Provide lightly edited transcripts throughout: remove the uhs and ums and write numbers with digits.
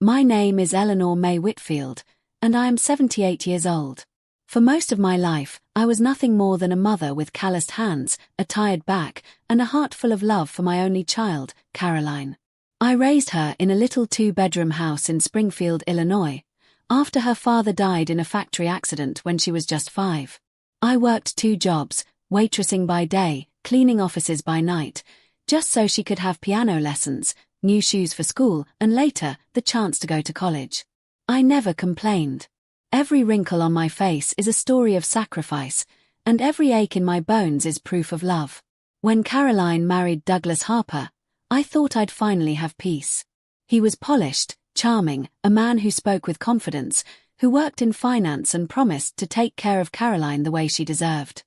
My name is Eleanor May Whitfield, and I am 78 years old. For most of my life, I was nothing more than a mother with calloused hands, a tired back, and a heart full of love for my only child, Caroline. I raised her in a little 2-bedroom house in Springfield, Illinois, after her father died in a factory accident when she was just 5. I worked 2 jobs, waitressing by day, cleaning offices by night, just so she could have piano lessons, new shoes for school, and later, the chance to go to college. I never complained. Every wrinkle on my face is a story of sacrifice, and every ache in my bones is proof of love. When Caroline married Douglas Harper, I thought I'd finally have peace. He was polished, charming, a man who spoke with confidence, who worked in finance and promised to take care of Caroline the way she deserved.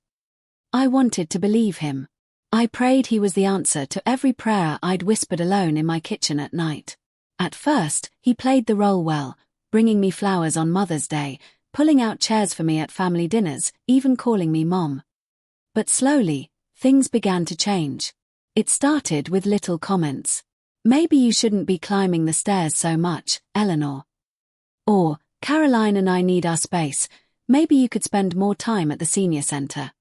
I wanted to believe him. I prayed he was the answer to every prayer I'd whispered alone in my kitchen at night. At first, he played the role well, bringing me flowers on Mother's Day, pulling out chairs for me at family dinners, even calling me Mom. But slowly, things began to change. It started with little comments. Maybe you shouldn't be climbing the stairs so much, Eleanor. Or, Caroline and I need our space, maybe you could spend more time at the senior center.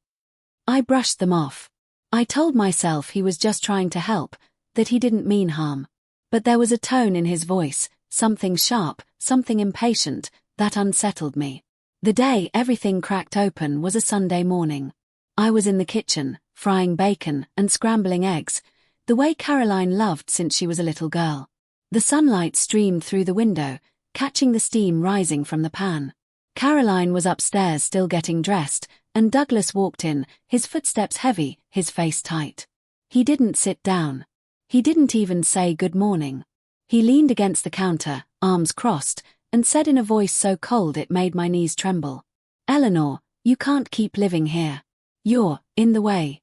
I brushed them off. I told myself he was just trying to help, that he didn't mean harm. But there was a tone in his voice, something sharp, something impatient, that unsettled me. The day everything cracked open was a Sunday morning. I was in the kitchen, frying bacon and scrambling eggs, the way Caroline loved since she was a little girl. The sunlight streamed through the window, catching the steam rising from the pan. Caroline was upstairs still getting dressed, and Douglas walked in, his footsteps heavy, his face tight. He didn't sit down. He didn't even say good morning. He leaned against the counter, arms crossed, and said in a voice so cold it made my knees tremble, "Eleanor, you can't keep living here. You're in the way."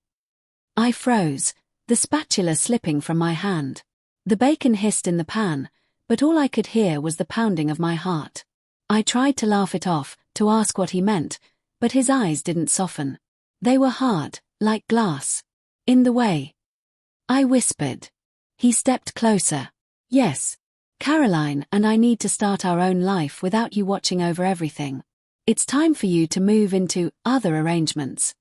I froze, the spatula slipping from my hand. The bacon hissed in the pan, but all I could hear was the pounding of my heart. I tried to laugh it off, to ask what he meant, but his eyes didn't soften. They were hard, like glass. "In the way," I whispered. He stepped closer. "Yes. Caroline and I need to start our own life without you watching over everything. It's time for you to move into other arrangements."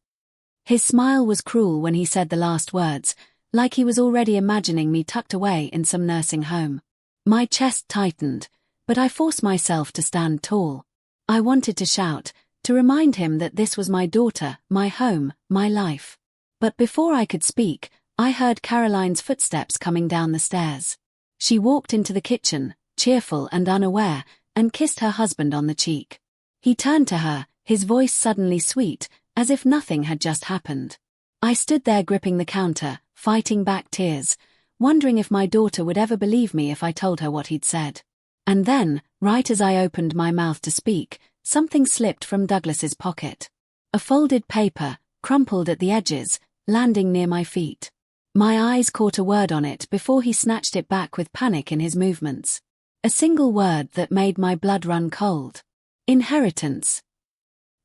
His smile was cruel when he said the last words, like he was already imagining me tucked away in some nursing home. My chest tightened, but I forced myself to stand tall. I wanted to shout, to remind him that this was my daughter, my home, my life. But before I could speak, I heard Caroline's footsteps coming down the stairs. She walked into the kitchen, cheerful and unaware, and kissed her husband on the cheek. He turned to her, his voice suddenly sweet, as if nothing had just happened. I stood there gripping the counter, fighting back tears, wondering if my daughter would ever believe me if I told her what he'd said. And then, right as I opened my mouth to speak, something slipped from Douglas's pocket. A folded paper, crumpled at the edges, landing near my feet. My eyes caught a word on it before he snatched it back with panic in his movements. A single word that made my blood run cold. Inheritance.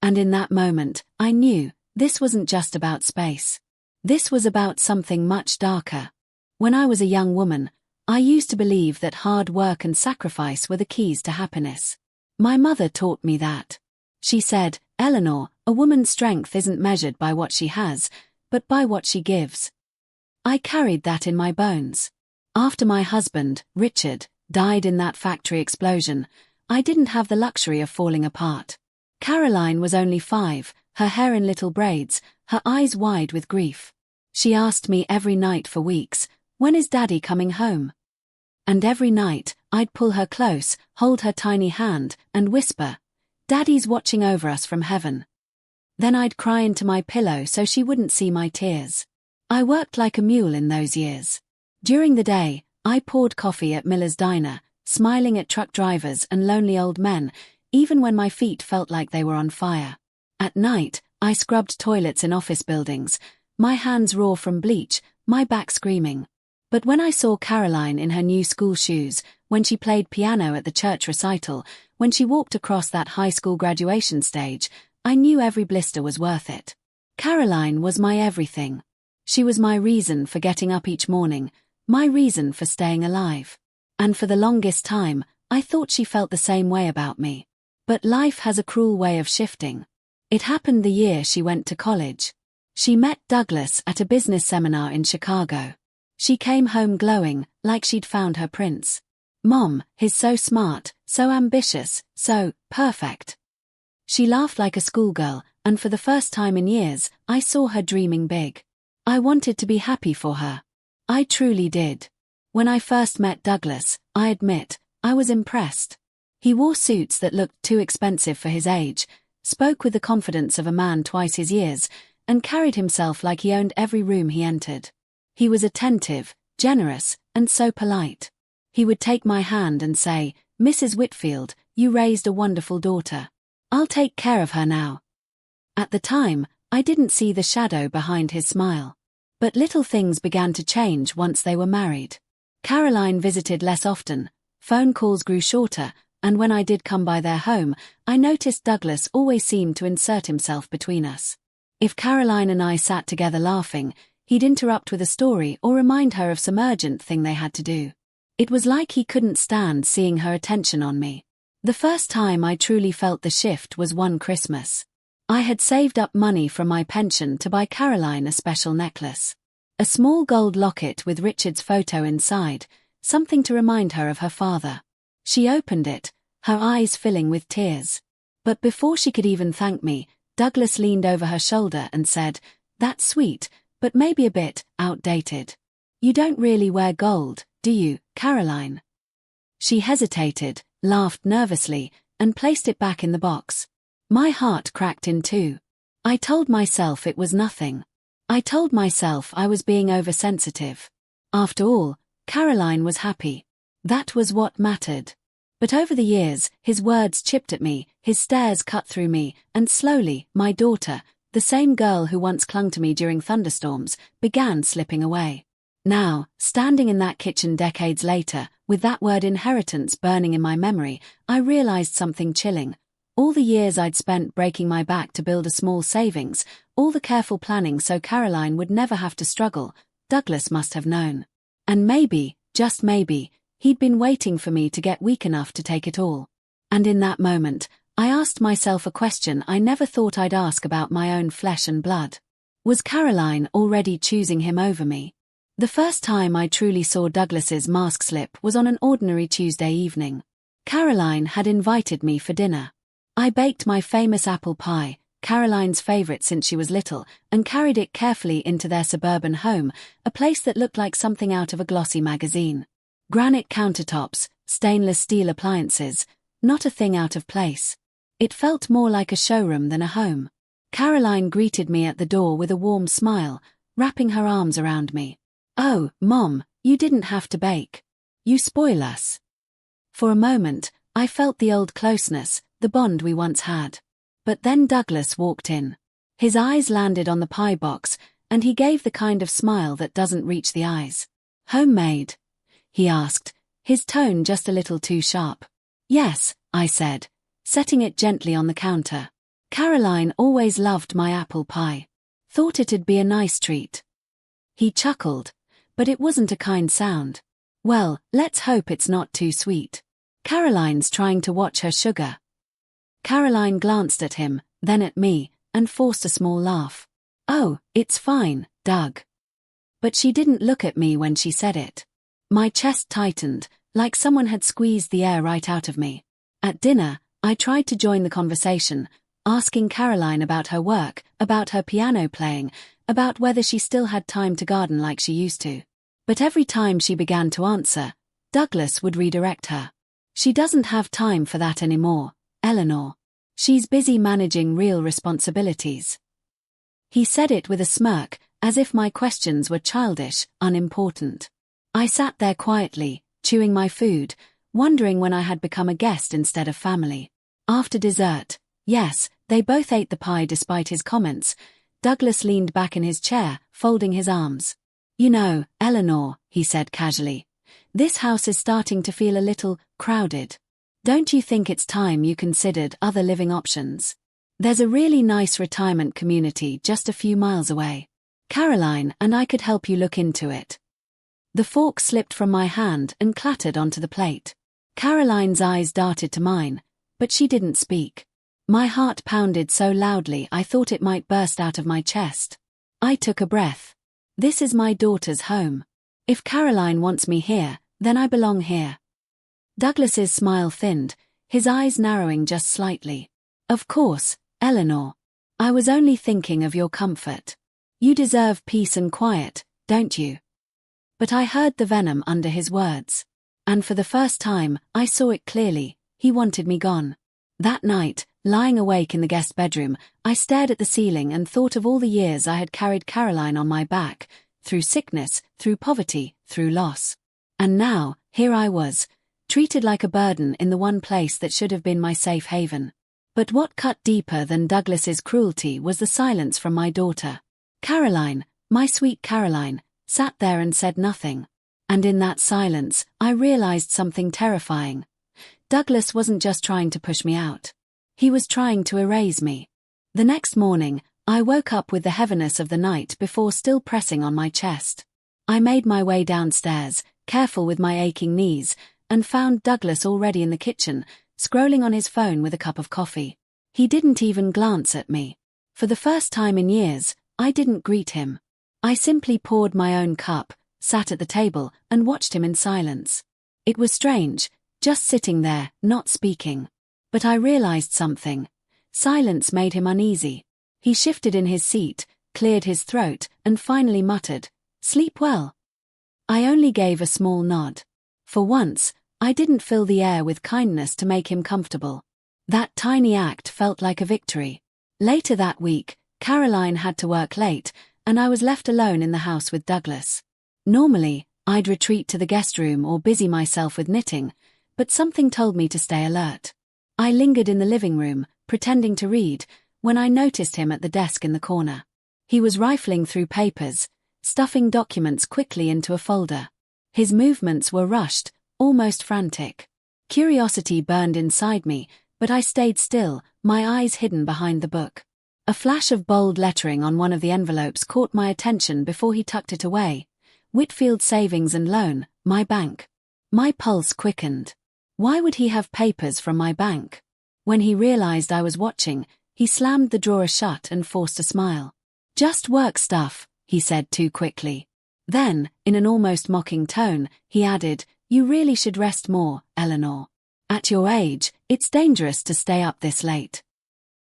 And in that moment, I knew, this wasn't just about space. This was about something much darker. When I was a young woman, I used to believe that hard work and sacrifice were the keys to happiness. My mother taught me that. She said, "Eleanor, a woman's strength isn't measured by what she has, but by what she gives." I carried that in my bones. After my husband, Richard, died in that factory explosion, I didn't have the luxury of falling apart. Caroline was only 5, her hair in little braids, her eyes wide with grief. She asked me every night for weeks, "When is Daddy coming home?" And every night, I'd pull her close, hold her tiny hand, and whisper, "Daddy's watching over us from heaven." Then I'd cry into my pillow so she wouldn't see my tears. I worked like a mule in those years. During the day, I poured coffee at Miller's Diner, smiling at truck drivers and lonely old men, even when my feet felt like they were on fire. At night, I scrubbed toilets in office buildings, my hands raw from bleach, my back screaming. But when I saw Caroline in her new school shoes, when she played piano at the church recital, when she walked across that high school graduation stage, I knew every blister was worth it. Caroline was my everything. She was my reason for getting up each morning, my reason for staying alive. And for the longest time, I thought she felt the same way about me. But life has a cruel way of shifting. It happened the year she went to college. She met Douglas at a business seminar in Chicago. She came home glowing, like she'd found her prince. "Mom, he's so smart, so ambitious, so perfect." She laughed like a schoolgirl, and for the first time in years, I saw her dreaming big. I wanted to be happy for her. I truly did. When I first met Douglas, I admit, I was impressed. He wore suits that looked too expensive for his age, spoke with the confidence of a man twice his years, and carried himself like he owned every room he entered. He was attentive, generous, and so polite. He would take my hand and say, "Mrs. Whitfield, you raised a wonderful daughter. I'll take care of her now." At the time, I didn't see the shadow behind his smile. But little things began to change once they were married. Caroline visited less often, phone calls grew shorter, and when I did come by their home, I noticed Douglas always seemed to insert himself between us. If Caroline and I sat together laughing, he'd interrupt with a story or remind her of some urgent thing they had to do. It was like he couldn't stand seeing her attention on me. The first time I truly felt the shift was one Christmas. I had saved up money from my pension to buy Caroline a special necklace. A small gold locket with Richard's photo inside, something to remind her of her father. She opened it, her eyes filling with tears. But before she could even thank me, Douglas leaned over her shoulder and said, "That's sweet, but maybe a bit outdated. You don't really wear gold, do you, Caroline?" She hesitated, laughed nervously, and placed it back in the box. My heart cracked in two. I told myself it was nothing. I told myself I was being oversensitive. After all, Caroline was happy. That was what mattered. But over the years, his words chipped at me, his stares cut through me, and slowly, my daughter, the same girl who once clung to me during thunderstorms, began slipping away. Now, standing in that kitchen decades later, with that word inheritance burning in my memory, I realized something chilling. All the years I'd spent breaking my back to build a small savings, all the careful planning so Caroline would never have to struggle, Douglas must have known. And maybe, just maybe, he'd been waiting for me to get weak enough to take it all. And in that moment, I asked myself a question I never thought I'd ask about my own flesh and blood. Was Caroline already choosing him over me? The first time I truly saw Douglas's mask slip was on an ordinary Tuesday evening. Caroline had invited me for dinner. I baked my famous apple pie, Caroline's favorite since she was little, and carried it carefully into their suburban home, a place that looked like something out of a glossy magazine. Granite countertops, stainless steel appliances, not a thing out of place. It felt more like a showroom than a home. Caroline greeted me at the door with a warm smile, wrapping her arms around me. "Oh, Mom, you didn't have to bake. You spoil us." For a moment, I felt the old closeness, the bond we once had. But then Douglas walked in. His eyes landed on the pie box, and he gave the kind of smile that doesn't reach the eyes. "Homemade?" he asked, his tone just a little too sharp. "Yes," I said, setting it gently on the counter. "Caroline always loved my apple pie. Thought it'd be a nice treat." He chuckled, but it wasn't a kind sound. "Well, let's hope it's not too sweet. Caroline's trying to watch her sugar." Caroline glanced at him, then at me, and forced a small laugh. "Oh, it's fine, Doug." But she didn't look at me when she said it. My chest tightened, like someone had squeezed the air right out of me. At dinner, I tried to join the conversation, asking Caroline about her work, about her piano playing, about whether she still had time to garden like she used to. But every time she began to answer, Douglas would redirect her. "She doesn't have time for that anymore, Eleanor. She's busy managing real responsibilities." He said it with a smirk, as if my questions were childish, unimportant. I sat there quietly, chewing my food, wondering when I had become a guest instead of family. After dessert, yes, they both ate the pie despite his comments, Douglas leaned back in his chair, folding his arms. "You know, Eleanor," he said casually, "this house is starting to feel a little crowded. Don't you think it's time you considered other living options? There's a really nice retirement community just a few miles away. Caroline and I could help you look into it." The fork slipped from my hand and clattered onto the plate. Caroline's eyes darted to mine, but she didn't speak. My heart pounded so loudly I thought it might burst out of my chest. I took a breath. This is my daughter's home. If Caroline wants me here, then I belong here. Douglas's smile thinned, his eyes narrowing just slightly. Of course, Eleanor. I was only thinking of your comfort. You deserve peace and quiet, don't you? But I heard the venom under his words. And for the first time, I saw it clearly. He wanted me gone. That night, lying awake in the guest bedroom, I stared at the ceiling and thought of all the years I had carried Caroline on my back, through sickness, through poverty, through loss. And now, here I was, treated like a burden in the one place that should have been my safe haven. But what cut deeper than Douglas's cruelty was the silence from my daughter. Caroline, my sweet Caroline, sat there and said nothing. And in that silence, I realized something terrifying. Douglas wasn't just trying to push me out. He was trying to erase me. The next morning, I woke up with the heaviness of the night before still pressing on my chest. I made my way downstairs, careful with my aching knees, and found Douglas already in the kitchen, scrolling on his phone with a cup of coffee. He didn't even glance at me. For the first time in years, I didn't greet him. I simply poured my own cup, sat at the table, and watched him in silence. It was strange, just sitting there, not speaking. But I realized something. Silence made him uneasy. He shifted in his seat, cleared his throat, and finally muttered, "Sleep well." I only gave a small nod. For once, I didn't fill the air with kindness to make him comfortable. That tiny act felt like a victory. Later that week, Caroline had to work late, and I was left alone in the house with Douglas. Normally, I'd retreat to the guest room or busy myself with knitting, but something told me to stay alert. I lingered in the living room, pretending to read, when I noticed him at the desk in the corner. He was rifling through papers, stuffing documents quickly into a folder. His movements were rushed, almost frantic. Curiosity burned inside me, but I stayed still, my eyes hidden behind the book. A flash of bold lettering on one of the envelopes caught my attention before he tucked it away. Whitfield Savings and Loan, my bank. My pulse quickened. Why would he have papers from my bank? When he realized I was watching, he slammed the drawer shut and forced a smile. "Just work stuff," he said too quickly. Then, in an almost mocking tone, he added, "You really should rest more, Eleanor. At your age, it's dangerous to stay up this late."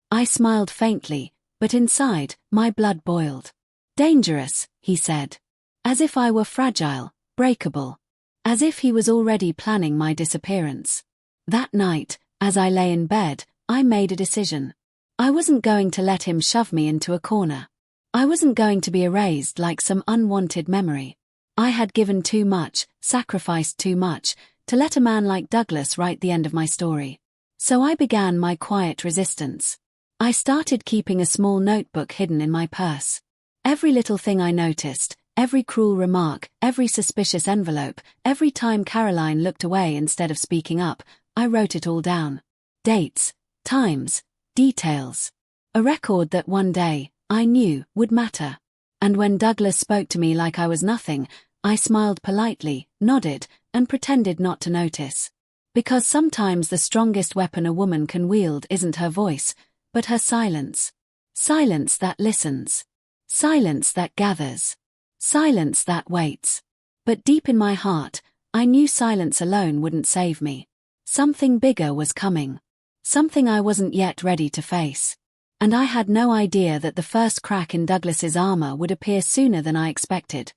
I smiled faintly, but inside, my blood boiled. "Dangerous," he said. As if I were fragile, breakable. As if he was already planning my disappearance. That night, as I lay in bed, I made a decision. I wasn't going to let him shove me into a corner. I wasn't going to be erased like some unwanted memory. I had given too much, sacrificed too much, to let a man like Douglas write the end of my story. So I began my quiet resistance. I started keeping a small notebook hidden in my purse. Every little thing I noticed, every cruel remark, every suspicious envelope, every time Caroline looked away instead of speaking up, I wrote it all down. Dates, times, details. A record that one day, I knew, would matter. And when Douglas spoke to me like I was nothing, I smiled politely, nodded, and pretended not to notice. Because sometimes the strongest weapon a woman can wield isn't her voice, but her silence. Silence that listens. Silence that gathers. Silence that waits. But deep in my heart, I knew silence alone wouldn't save me. Something bigger was coming. Something I wasn't yet ready to face. And I had no idea that the first crack in Douglas's armor would appear sooner than I expected.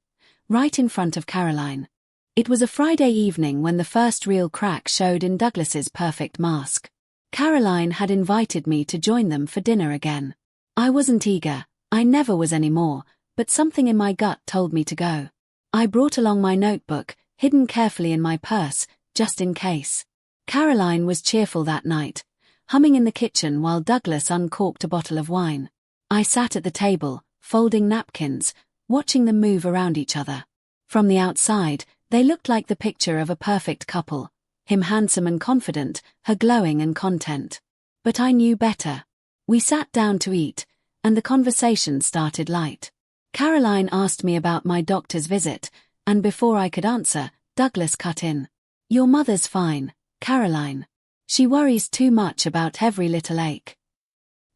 Right in front of Caroline. It was a Friday evening when the first real crack showed in Douglas's perfect mask. Caroline had invited me to join them for dinner again. I wasn't eager, I never was anymore, but something in my gut told me to go. I brought along my notebook, hidden carefully in my purse, just in case. Caroline was cheerful that night, humming in the kitchen while Douglas uncorked a bottle of wine. I sat at the table, folding napkins, watching them move around each other. From the outside, they looked like the picture of a perfect couple, him handsome and confident, her glowing and content. But I knew better. We sat down to eat, and the conversation started light. Caroline asked me about my doctor's visit, and before I could answer, Douglas cut in. "Your mother's fine. Caroline. She worries too much about every little ache.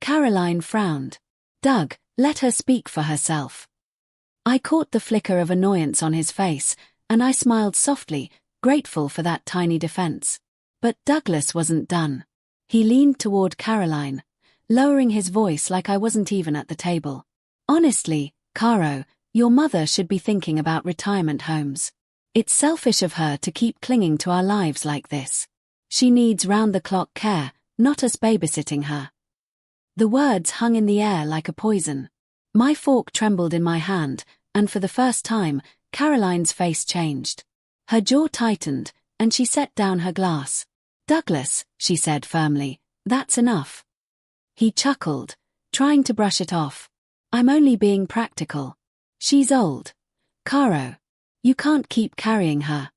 Caroline frowned. Doug, let her speak for herself. I caught the flicker of annoyance on his face, and I smiled softly, grateful for that tiny defense. But Douglas wasn't done. He leaned toward Caroline, lowering his voice like I wasn't even at the table. Honestly, Caro, your mother should be thinking about retirement homes. It's selfish of her to keep clinging to our lives like this. She needs round-the-clock care, not us babysitting her. The words hung in the air like a poison. My fork trembled in my hand, and for the first time, Caroline's face changed. Her jaw tightened, and she set down her glass. Douglas, she said firmly, that's enough. He chuckled, trying to brush it off. I'm only being practical. She's old. Caro. You can't keep carrying her.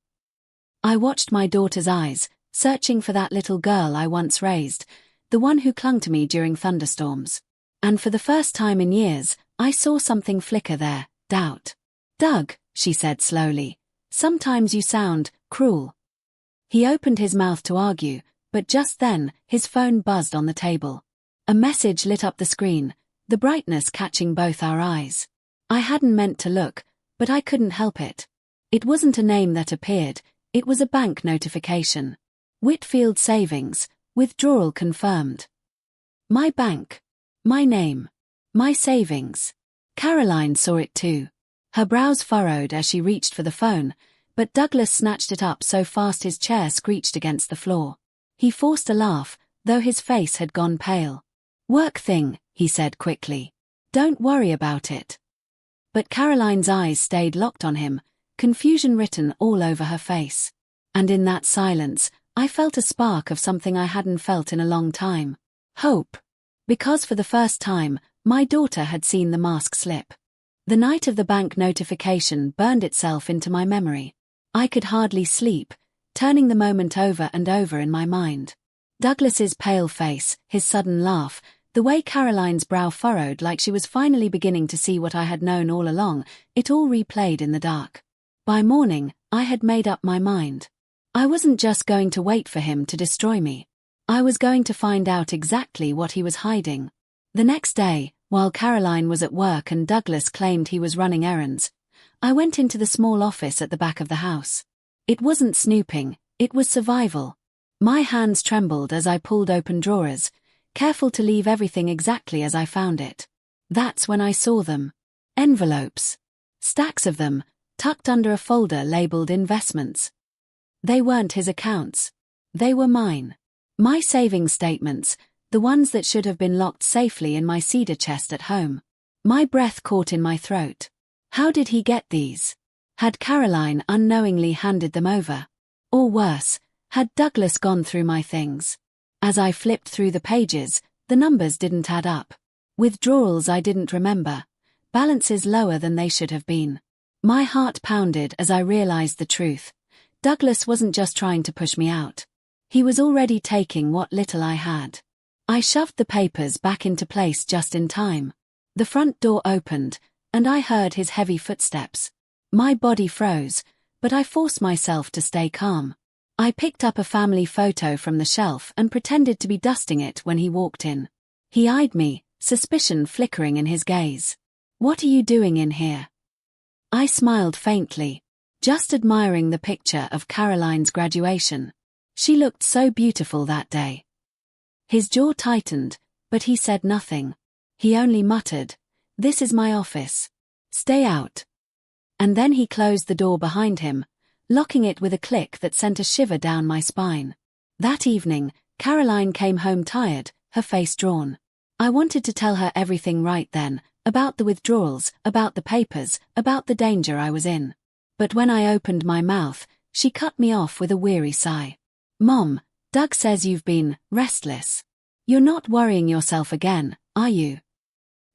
I watched my daughter's eyes, searching for that little girl I once raised, the one who clung to me during thunderstorms. And for the first time in years, I saw something flicker there, doubt. Doug, she said slowly, sometimes you sound cruel. He opened his mouth to argue, but just then, his phone buzzed on the table. A message lit up the screen, the brightness catching both our eyes. I hadn't meant to look, but I couldn't help it. It wasn't a name that appeared, it was a bank notification. Whitfield Savings, withdrawal confirmed. My bank. My name. My savings. Caroline saw it too. Her brows furrowed as she reached for the phone, but Douglas snatched it up so fast his chair screeched against the floor. He forced a laugh, though his face had gone pale. Work thing, he said quickly. Don't worry about it. But Caroline's eyes stayed locked on him, confusion written all over her face. And in that silence, I felt a spark of something I hadn't felt in a long time. Hope. Because for the first time, my daughter had seen the mask slip. The night of the bank notification burned itself into my memory. I could hardly sleep, turning the moment over and over in my mind. Douglas's pale face, his sudden laugh, the way Caroline's brow furrowed like she was finally beginning to see what I had known all along, it all replayed in the dark. By morning, I had made up my mind. I wasn't just going to wait for him to destroy me. I was going to find out exactly what he was hiding. The next day, while Caroline was at work and Douglas claimed he was running errands, I went into the small office at the back of the house. It wasn't snooping, it was survival. My hands trembled as I pulled open drawers, careful to leave everything exactly as I found it. That's when I saw them. Envelopes. Stacks of them, tucked under a folder labeled investments. They weren't his accounts. They were mine. My savings statements, the ones that should have been locked safely in my cedar chest at home. My breath caught in my throat. How did he get these? Had Caroline unknowingly handed them over? Or worse, had Douglas gone through my things? As I flipped through the pages, the numbers didn't add up. Withdrawals I didn't remember. Balances lower than they should have been. My heart pounded as I realized the truth. Douglas wasn't just trying to push me out. He was already taking what little I had. I shoved the papers back into place just in time. The front door opened, and I heard his heavy footsteps. My body froze, but I forced myself to stay calm. I picked up a family photo from the shelf and pretended to be dusting it when he walked in. He eyed me, suspicion flickering in his gaze. What are you doing in here? I smiled faintly, just admiring the picture of Caroline's graduation. She looked so beautiful that day. His jaw tightened, but he said nothing. He only muttered, "This is my office. Stay out." And then he closed the door behind him, locking it with a click that sent a shiver down my spine. That evening, Caroline came home tired, her face drawn. I wanted to tell her everything right then, about the withdrawals, about the papers, about the danger I was in. But when I opened my mouth, she cut me off with a weary sigh. "Mom, Doug says you've been restless. You're not worrying yourself again, are you?"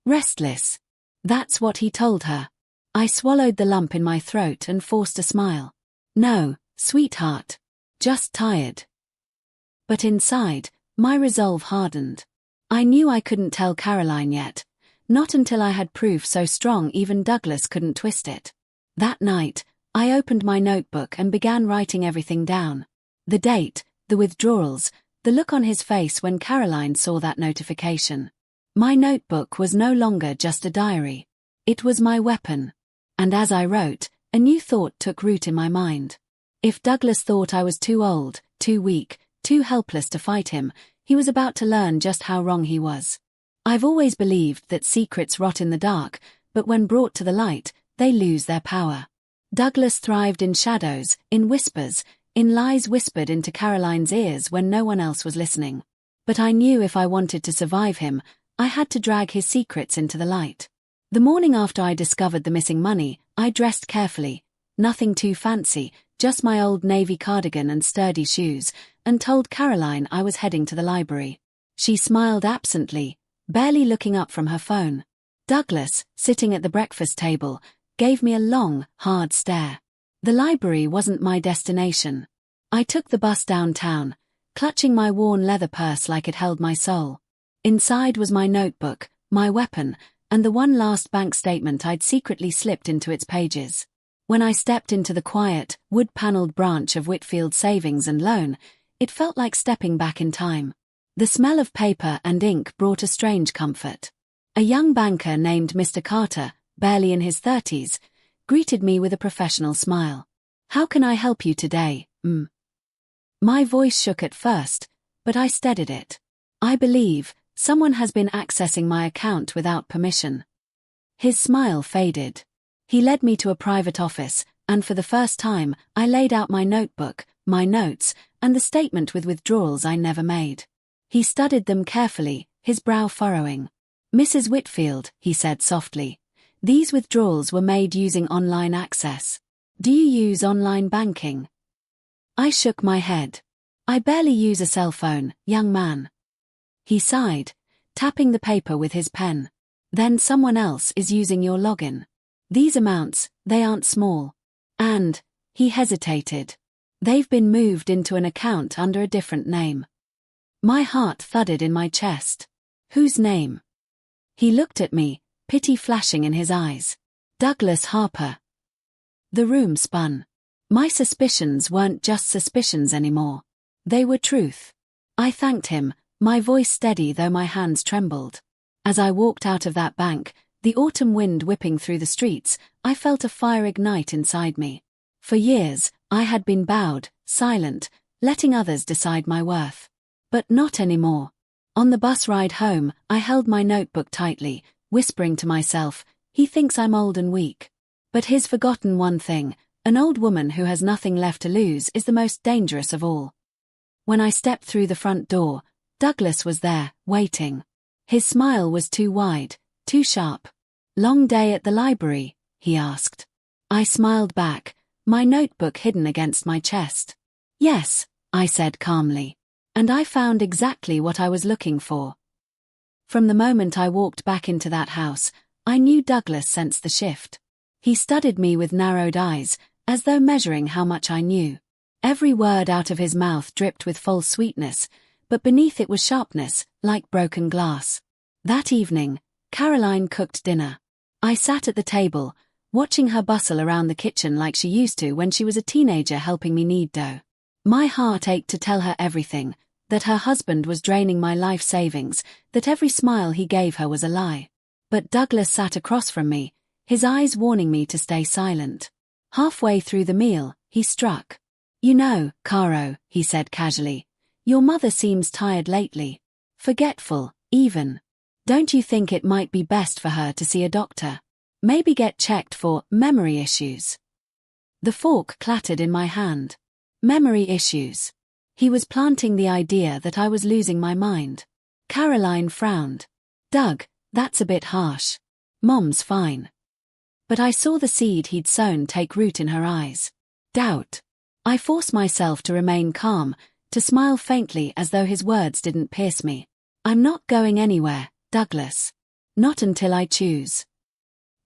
Restless. That's what he told her. I swallowed the lump in my throat and forced a smile. "No, sweetheart. Just tired." But inside, my resolve hardened. I knew I couldn't tell Caroline yet, not until I had proof so strong even Douglas couldn't twist it. That night, I opened my notebook and began writing everything down. The date, the withdrawals, the look on his face when Caroline saw that notification. My notebook was no longer just a diary. It was my weapon. And as I wrote, a new thought took root in my mind. If Douglas thought I was too old, too weak, too helpless to fight him, he was about to learn just how wrong he was. I've always believed that secrets rot in the dark, but when brought to the light, they lose their power. Douglas thrived in shadows, in whispers, in lies whispered into Caroline's ears when no one else was listening. But I knew if I wanted to survive him, I had to drag his secrets into the light. The morning after I discovered the missing money, I dressed carefully, nothing too fancy, just my old navy cardigan and sturdy shoes, and told Caroline I was heading to the library. She smiled absently, barely looking up from her phone. Douglas, sitting at the breakfast table, gave me a long, hard stare. The library wasn't my destination. I took the bus downtown, clutching my worn leather purse like it held my soul. Inside was my notebook, my weapon, and the one last bank statement I'd secretly slipped into its pages. When I stepped into the quiet, wood-paneled branch of Whitfield Savings and Loan, it felt like stepping back in time. The smell of paper and ink brought a strange comfort. A young banker named Mr. Carter, barely in his 30s, greeted me with a professional smile. "How can I help you today, My voice shook at first, but I steadied it. "I believe someone has been accessing my account without permission." His smile faded. He led me to a private office, and for the first time, I laid out my notebook, my notes, and the statement with withdrawals I never made. He studied them carefully, his brow furrowing. "Mrs. Whitfield," he said softly, "these withdrawals were made using online access. Do you use online banking?" I shook my head. "I barely use a cell phone, young man." He sighed, tapping the paper with his pen. "Then someone else is using your login. These amounts, they aren't small. And," he hesitated, "they've been moved into an account under a different name." My heart thudded in my chest. "Whose name?" He looked at me, pity flashing in his eyes. "Douglas Harper." The room spun. My suspicions weren't just suspicions anymore. They were truth. I thanked him, my voice steady though my hands trembled. As I walked out of that bank, the autumn wind whipping through the streets, I felt a fire ignite inside me. For years, I had been bowed, silent, letting others decide my worth. But not anymore. On the bus ride home, I held my notebook tightly, whispering to myself, "He thinks I'm old and weak. But he's forgotten one thing, an old woman who has nothing left to lose is the most dangerous of all." When I stepped through the front door, Douglas was there, waiting. His smile was too wide, too sharp. "Long day at the library?" he asked. I smiled back, my notebook hidden against my chest. "Yes," I said calmly. "And I found exactly what I was looking for." From the moment I walked back into that house, I knew Douglas sensed the shift. He studied me with narrowed eyes, as though measuring how much I knew. Every word out of his mouth dripped with false sweetness, but beneath it was sharpness, like broken glass. That evening, Caroline cooked dinner. I sat at the table, watching her bustle around the kitchen like she used to when she was a teenager helping me knead dough. My heart ached to tell her everything, that her husband was draining my life savings, that every smile he gave her was a lie. But Douglas sat across from me, his eyes warning me to stay silent. Halfway through the meal, he struck. "You know, Caro," he said casually, "your mother seems tired lately. Forgetful, even. Don't you think it might be best for her to see a doctor? Maybe get checked for memory issues?" The fork clattered in my hand. Memory issues. He was planting the idea that I was losing my mind. Caroline frowned. "Doug, that's a bit harsh. Mom's fine." But I saw the seed he'd sown take root in her eyes. Doubt. I forced myself to remain calm, to smile faintly as though his words didn't pierce me. "I'm not going anywhere, Douglas. Not until I choose."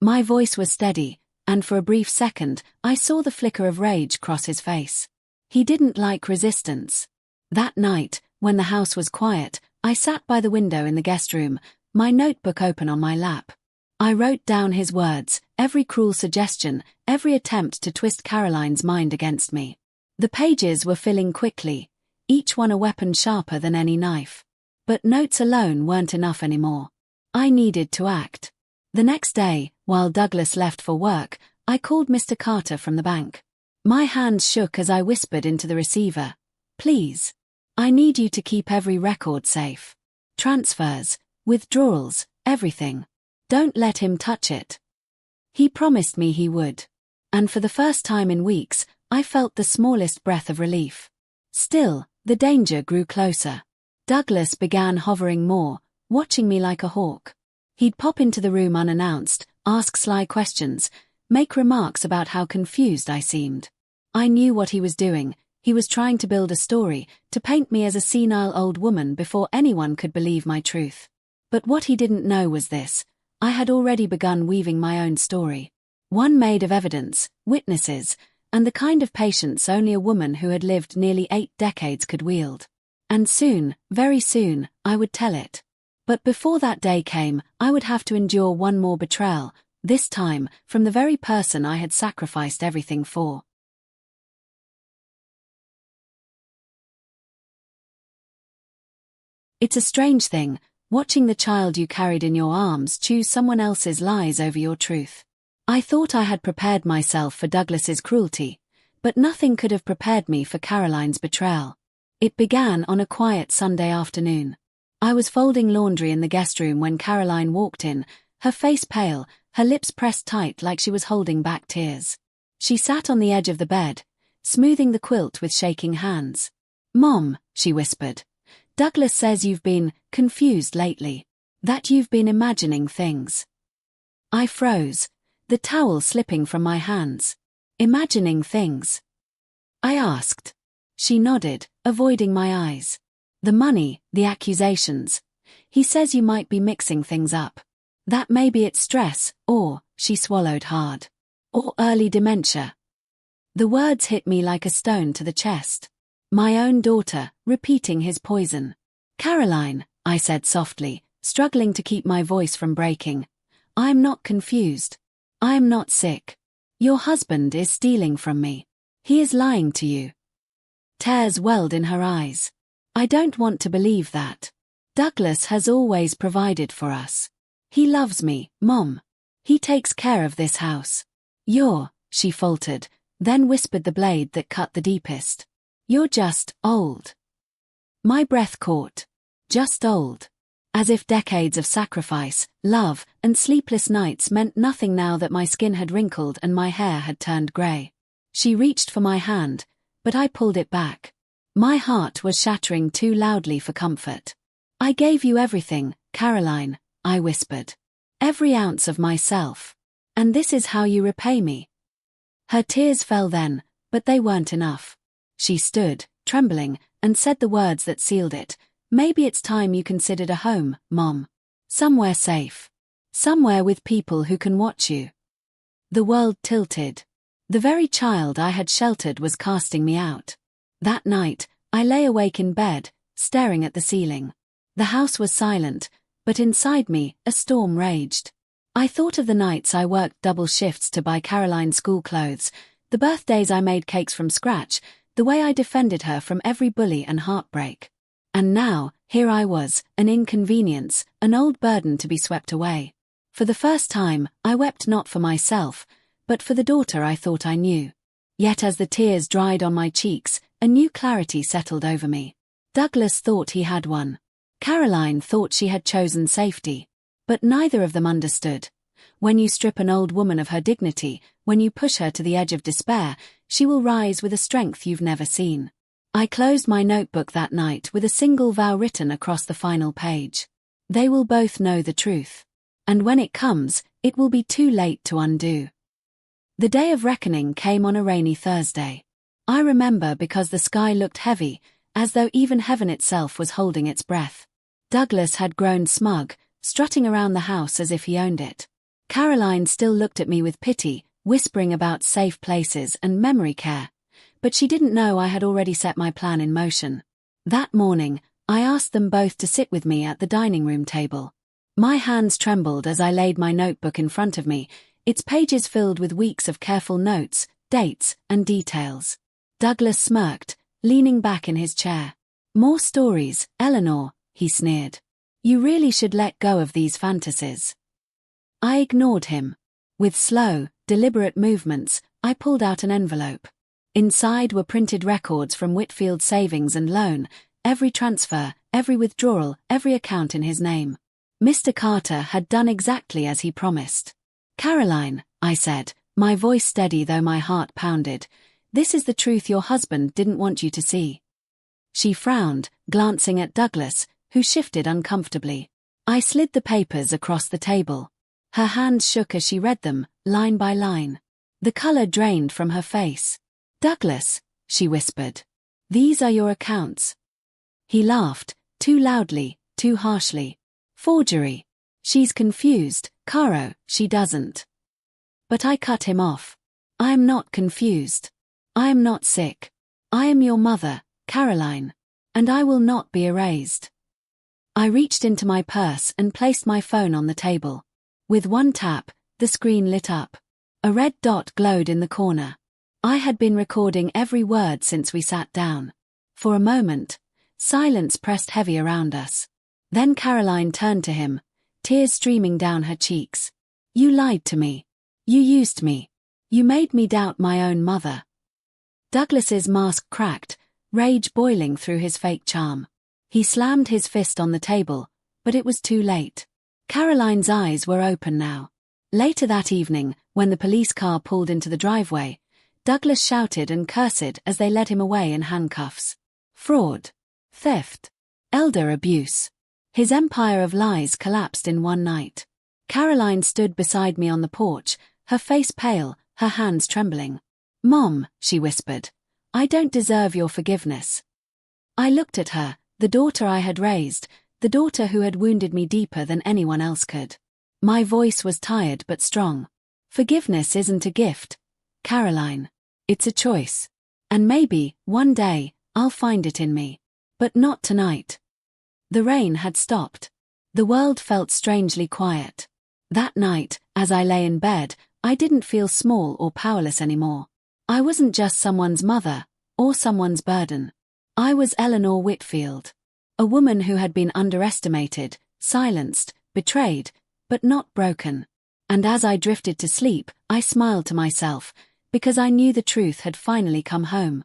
My voice was steady, and for a brief second, I saw the flicker of rage cross his face. He didn't like resistance. That night, when the house was quiet, I sat by the window in the guest room, my notebook open on my lap. I wrote down his words, every cruel suggestion, every attempt to twist Caroline's mind against me. The pages were filling quickly, each one a weapon sharper than any knife. But notes alone weren't enough anymore. I needed to act. The next day, while Douglas left for work, I called Mr. Carter from the bank. My hands shook as I whispered into the receiver, "Please. I need you to keep every record safe. Transfers, withdrawals, everything. Don't let him touch it." He promised me he would. And for the first time in weeks, I felt the smallest breath of relief. Still, the danger grew closer. Douglas began hovering more, watching me like a hawk. He'd pop into the room unannounced, ask sly questions, make remarks about how confused I seemed. I knew what he was doing. He was trying to build a story, to paint me as a senile old woman before anyone could believe my truth. But what he didn't know was this: I had already begun weaving my own story. One made of evidence, witnesses, and the kind of patience only a woman who had lived nearly 8 decades could wield. And soon, very soon, I would tell it. But before that day came, I would have to endure one more betrayal, this time from the very person I had sacrificed everything for. It's a strange thing, watching the child you carried in your arms choose someone else's lies over your truth. I thought I had prepared myself for Douglas's cruelty, but nothing could have prepared me for Caroline's betrayal. It began on a quiet Sunday afternoon. I was folding laundry in the guest room when Caroline walked in, her face pale, her lips pressed tight like she was holding back tears. She sat on the edge of the bed, smoothing the quilt with shaking hands. "Mom," she whispered, "Douglas says you've been confused lately. That you've been imagining things." I froze, the towel slipping from my hands. "Imagining things?" I asked. She nodded, avoiding my eyes. "The money, the accusations. He says you might be mixing things up. That maybe it's stress, or," she swallowed hard, "or early dementia." The words hit me like a stone to the chest. My own daughter, repeating his poison. "Caroline," I said softly, struggling to keep my voice from breaking, "I'm not confused. I'm not sick. Your husband is stealing from me. He is lying to you." Tears welled in her eyes. "I don't want to believe that. Douglas has always provided for us. He loves me, Mom. He takes care of this house. She faltered, then whispered the blade that cut the deepest. "You're just old." My breath caught. Just old. As if decades of sacrifice, love, and sleepless nights meant nothing now that my skin had wrinkled and my hair had turned grey. She reached for my hand, but I pulled it back. My heart was shattering too loudly for comfort. "I gave you everything, Caroline," I whispered. "Every ounce of myself. And this is how you repay me." Her tears fell then, but they weren't enough. She stood, trembling, and said the words that sealed it. "Maybe it's time you considered a home, Mom. Somewhere safe. Somewhere with people who can watch you." The world tilted. The very child I had sheltered was casting me out. That night, I lay awake in bed, staring at the ceiling. The house was silent, but inside me, a storm raged. I thought of the nights I worked double shifts to buy Caroline school clothes, the birthdays I made cakes from scratch, the way I defended her from every bully and heartbreak. And now, here I was, an inconvenience, an old burden to be swept away. For the first time, I wept not for myself, but for the daughter I thought I knew. Yet as the tears dried on my cheeks, a new clarity settled over me. Douglas thought he had one. Caroline thought she had chosen safety. But neither of them understood. When you strip an old woman of her dignity, when you push her to the edge of despair, she will rise with a strength you've never seen. I closed my notebook that night with a single vow written across the final page. They will both know the truth. And when it comes, it will be too late to undo. The day of reckoning came on a rainy Thursday. I remember because the sky looked heavy, as though even heaven itself was holding its breath. Douglas had grown smug, strutting around the house as if he owned it. Caroline still looked at me with pity, whispering about safe places and memory care. But she didn't know I had already set my plan in motion. That morning, I asked them both to sit with me at the dining room table. My hands trembled as I laid my notebook in front of me, its pages filled with weeks of careful notes, dates, and details. Douglas smirked, leaning back in his chair. More stories, Eleanor, he sneered. You really should let go of these fantasies. I ignored him. With slow, deliberate movements, I pulled out an envelope. Inside were printed records from Whitfield Savings and Loan, every transfer, every withdrawal, every account in his name. Mr. Carter had done exactly as he promised. Caroline, I said, my voice steady though my heart pounded, this is the truth your husband didn't want you to see. She frowned, glancing at Douglas, who shifted uncomfortably. I slid the papers across the table. Her hands shook as she read them, line by line. The color drained from her face. Douglas, she whispered. These are your accounts. He laughed, too loudly, too harshly. Forgery. She's confused, Caro, she doesn't. But I cut him off. I am not confused. I am not sick. I am your mother, Caroline. And I will not be erased. I reached into my purse and placed my phone on the table. With one tap, the screen lit up. A red dot glowed in the corner. I had been recording every word since we sat down. For a moment, silence pressed heavy around us. Then Caroline turned to him, tears streaming down her cheeks. You lied to me. You used me. You made me doubt my own mother. Douglas's mask cracked, rage boiling through his fake charm. He slammed his fist on the table, but it was too late. Caroline's eyes were open now. Later that evening, when the police car pulled into the driveway, Douglas shouted and cursed as they led him away in handcuffs. Fraud. Theft. Elder abuse. His empire of lies collapsed in one night. Caroline stood beside me on the porch, her face pale, her hands trembling. Mom, she whispered, I don't deserve your forgiveness. I looked at her, the daughter I had raised, the daughter who had wounded me deeper than anyone else could. My voice was tired but strong. Forgiveness isn't a gift, Caroline. It's a choice. And maybe, one day, I'll find it in me. But not tonight. The rain had stopped. The world felt strangely quiet. That night, as I lay in bed, I didn't feel small or powerless anymore. I wasn't just someone's mother, or someone's burden. I was Eleanor Whitfield. A woman who had been underestimated, silenced, betrayed, but not broken. And as I drifted to sleep, I smiled to myself, because I knew the truth had finally come home.